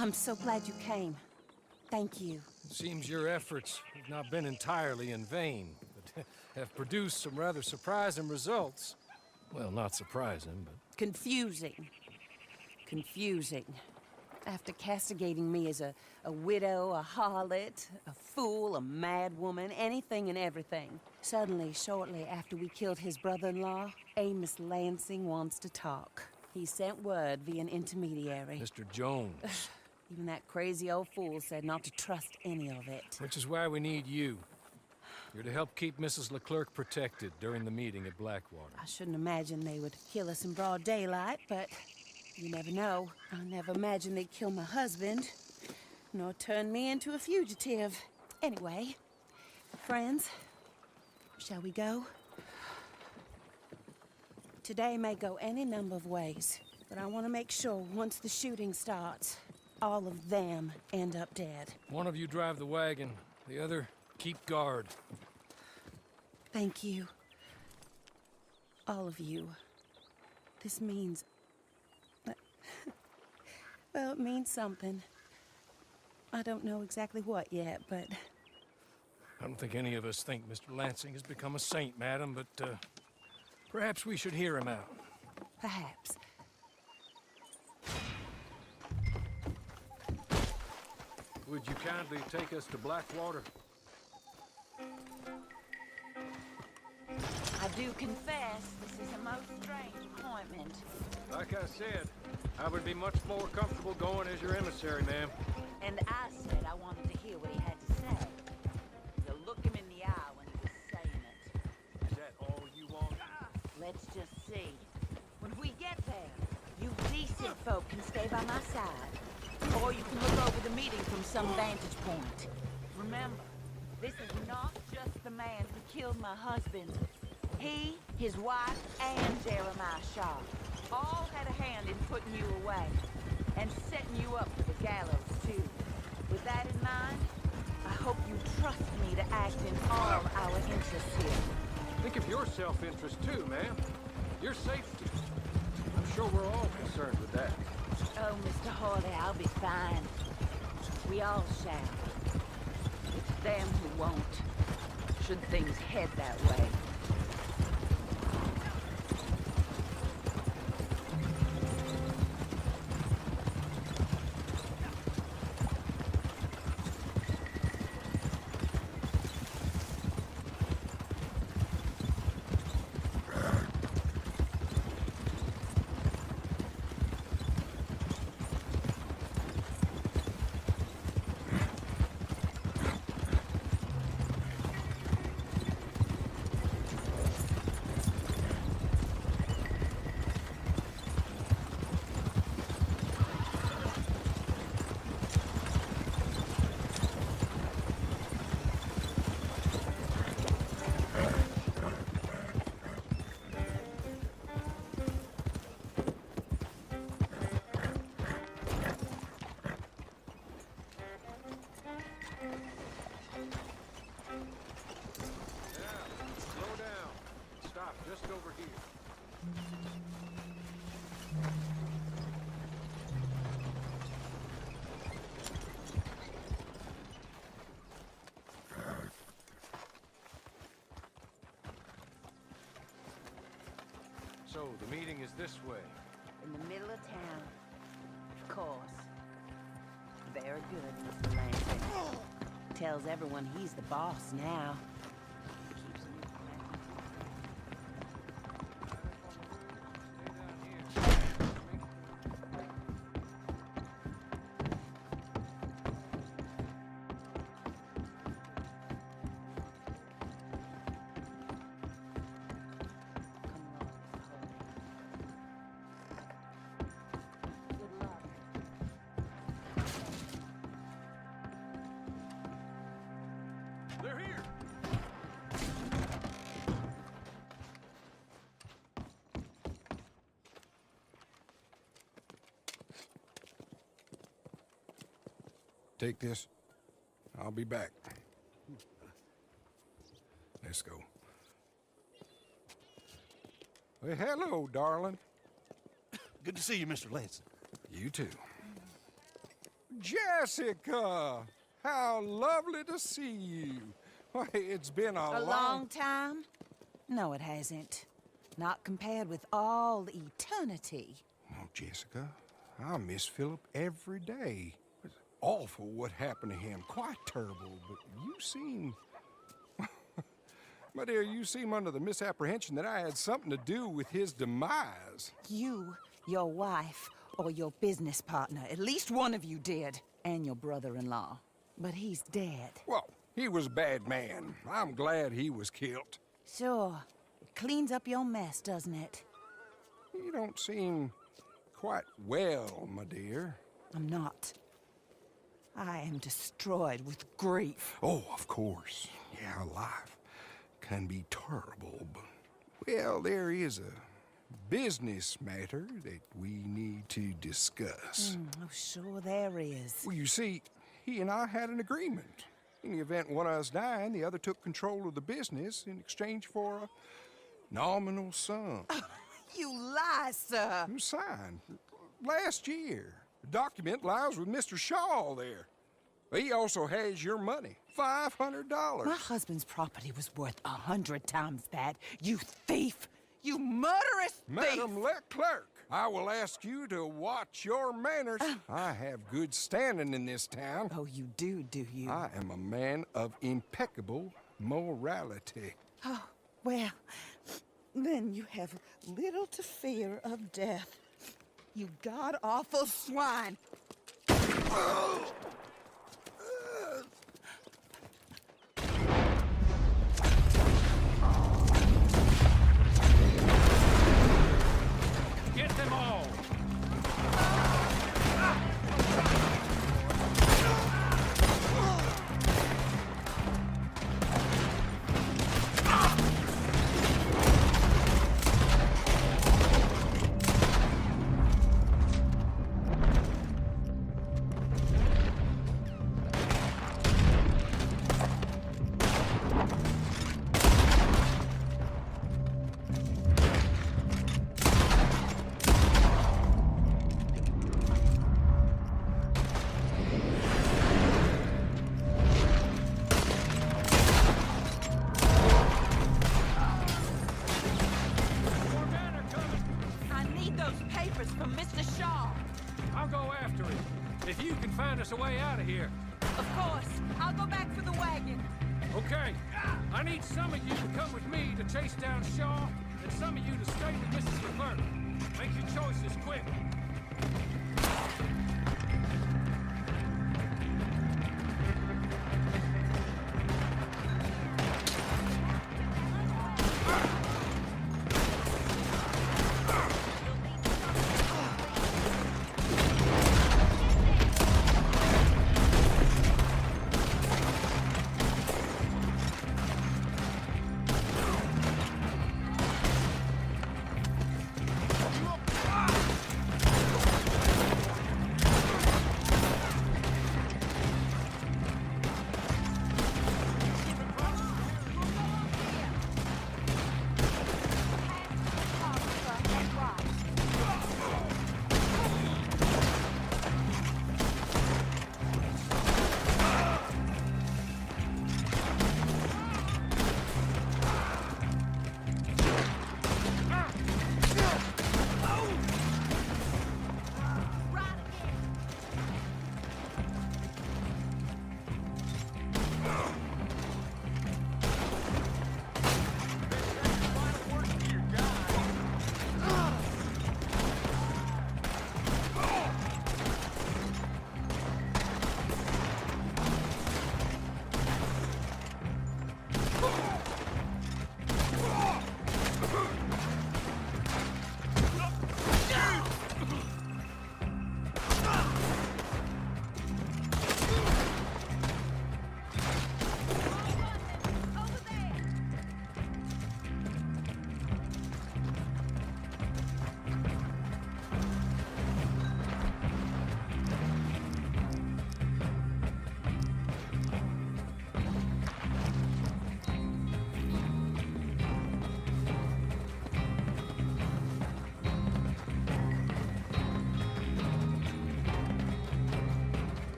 I'm so glad you came. Thank you. It seems your efforts have not been entirely in vain, but have produced some rather surprising results. Well, not surprising, but... Confusing. Confusing. After castigating me as a widow, a harlot, a fool, a mad woman, anything and everything, suddenly, shortly after we killed his brother-in-law, Amos Lansing wants to talk. He sent word via an intermediary. Mr. Jones. Even that crazy old fool said not to trust any of it. Which is why we need you. You're to help keep Mrs. Leclerc protected during the meeting at Blackwater. I shouldn't imagine they would kill us in broad daylight, but you never know. I never imagined they'd kill my husband, nor turn me into a fugitive. Anyway, friends, shall we go? Today may go any number of ways, but I want to make sure once the shooting starts, all of them end up dead. One of you drive the wagon, the other keep guard. Thank you. All of you. This means... well, it means something. I don't know exactly what yet, but... I don't think any of us think Mr. Lansing has become a saint, madam, but perhaps we should hear him out. Perhaps. Would you kindly take us to Blackwater? I do confess, this is a most strange appointment. Like I said, I would be much more comfortable going as your emissary, ma'am. And I said I wanted to hear what he had to say. To look him in the eye when he was saying it. Is that all you want? Let's just see. When we get there, you decent folk can stay by my side. Or you can look over the meeting from some vantage point. Remember, this is not just the man who killed my husband. He, his wife, and Jeremiah Shaw all had a hand in putting you away. And setting you up for the gallows, too. With that in mind, I hope you trust me to act in all our interests here. Think of your self-interest too, ma'am. Your safety. I'm sure we're all concerned with that. Oh, Mr. Hawley, I'll be fine. We all shall. It's them who won't, should things head that way. Just over here. So, the meeting is this way. In the middle of town. Of course. Very good, Mr. Lansing. Tells everyone he's the boss now. Keeps them quiet. They're here! Take this. I'll be back. Let's go. Well, hello, darling. Good to see you, Mr. Lansing. You too. Jessica! How lovely to see you. Why, it's been A long time? No, it hasn't. Not compared with all eternity. Oh, Jessica, I miss Philip every day. It's awful what happened to him. Quite terrible, but you seem... My dear, you seem under the misapprehension that I had something to do with his demise. You, your wife, or your business partner, at least one of you did, and your brother-in-law. But he's dead. Well, he was a bad man. I'm glad he was killed. Sure. It cleans up your mess, doesn't it? You don't seem quite well, my dear. I'm not. I am destroyed with grief. Oh, of course. Yeah, life can be terrible, but... Well, there is a business matter that we need to discuss. Oh, sure there is. Well, you see, he and I had an agreement. In the event one of us died, the other took control of the business in exchange for a nominal sum. You lie, sir. It was signed last year. The document lies with Mr. Shaw there. He also has your money, $500. My husband's property was worth 100 times that. You thief! You murderous thief! Madam Leclerc, I will ask you to watch your manners. I have good standing in this town. Oh, you do you? I am a man of impeccable morality. Oh, well, then you have little to fear of death. You god-awful swine! Get them all! From Mr. Shaw. I'll go after him. If you can find us a way out of here. Of course. I'll go back for the wagon. Okay. I need some of you to come with me to chase down Shaw, and some of you to stay with Mrs. Leclerc. Make your choices quick.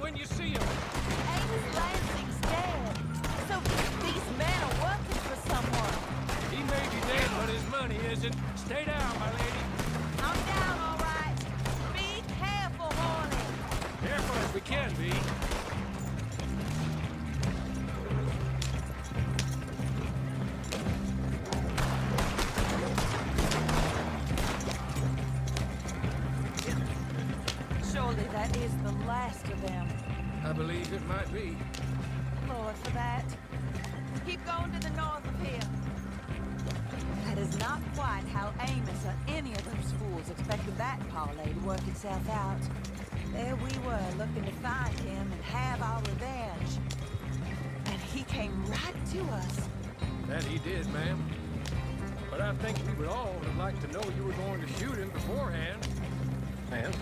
when you see him. Amos Lansing's dead. So these men are working for someone. He may be dead, but his money isn't. Stay down, my lady. I'm down, all right. Be careful, Horley. Careful as we can be. Surely that is the last of them. I believe it might be. Lord for that. Keep going to the north of here. That is not quite how Amos or any of those fools expected that parlay to work itself out. There we were, looking to find him and have our revenge. And he came right to us. That he did, ma'am. But I think we would all have liked to know you were going to shoot him beforehand. Ma'am?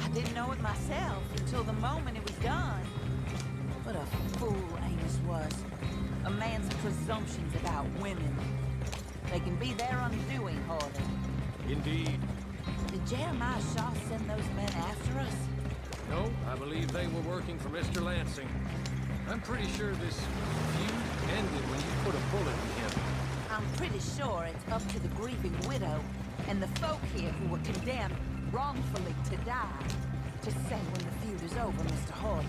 I didn't know it myself until the moment it was done. What a fool Amos was. A man's presumptions about women. They can be their undoing, Harley. Indeed. Did Jeremiah Shaw send those men after us? No, I believe they were working for Mr. Lansing. I'm pretty sure this feud ended when you put a bullet in him. I'm pretty sure it's up to the grieving widow and the folk here who were condemned wrongfully to die to say when the feud is over, Mr. Harley.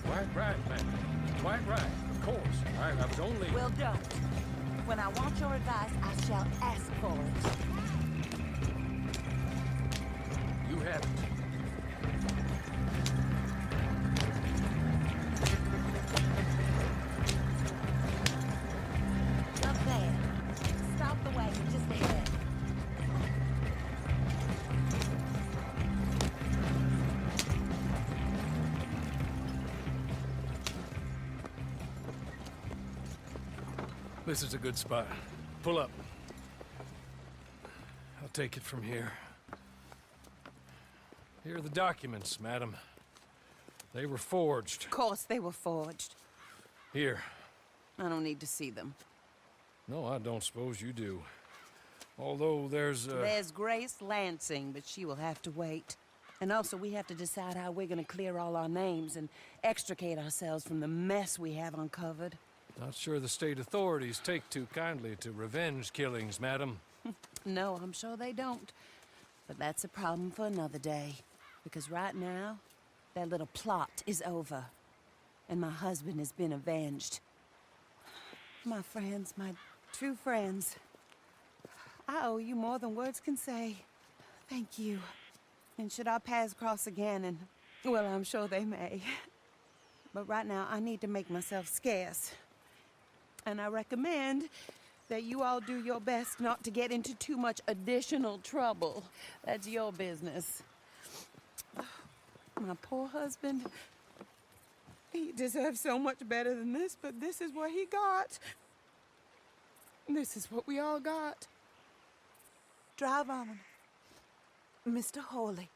Quite right, ma'am. Quite right. Of course. I was only... Well, don't. When I want your advice, I shall ask for it. You have it. Up there. Stop the wagon just ahead. This is a good spot. Pull up. I'll take it from here. Here are the documents, madam. They were forged. Of course they were forged. Here. I don't need to see them. No, I don't suppose you do. Although there's There's Grace Lansing, but she will have to wait. And also, we have to decide how we're gonna clear all our names and extricate ourselves from the mess we have uncovered. Not sure the state authorities take too kindly to revenge killings, madam. No, I'm sure they don't. But that's a problem for another day. Because right now, that little plot is over. And my husband has been avenged. My friends, my true friends. I owe you more than words can say. Thank you. And should our paths cross again, and, well, I'm sure they may. But right now, I need to make myself scarce. And I recommend that you all do your best not to get into too much additional trouble. That's your business. My poor husband. He deserves so much better than this, but this is what he got. This is what we all got. Drive on, Mr. Hawley.